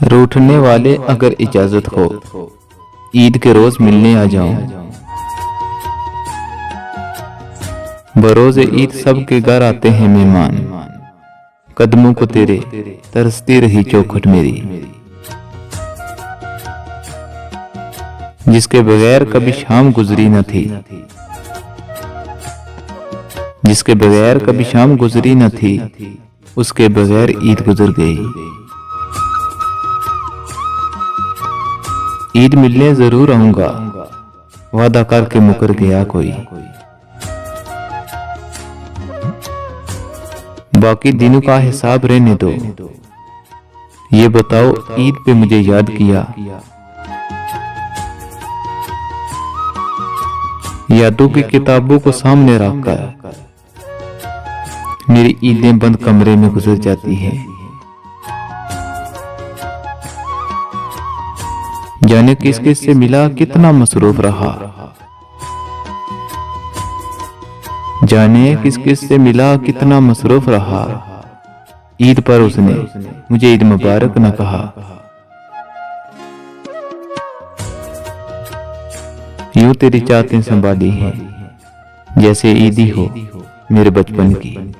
रूठने वाले अगर इजाजत हो, ईद के रोज मिलने आ जाऊं। बरोज़ ईद सबके घर आते हैं मेहमान, कदमों को तेरे तरसती रही चौखट मेरी। जिसके बगैर कभी शाम गुजरी न थी, जिसके बगैर कभी शाम गुजरी न थी, उसके बगैर ईद गुजर गई। ईद मिलने जरूर आऊंगा, वादा करके मुकर गया कोई। बाकी दिनों का हिसाब रहने दो, ये बताओ ईद पे मुझे याद किया। यादों की किताबों को सामने रखकर मेरी ईदें बंद कमरे में गुजर जाती है। जाने किस किस से मिला, कितना मसरूफ रहा। जाने किस किस से मिला, कितना मसरूफ रहा। ईद पर उसने मुझे ईद मुबारक न कहा। यूं तेरी चाहतें संभाली हैं, जैसे ईदी हो मेरे बचपन की।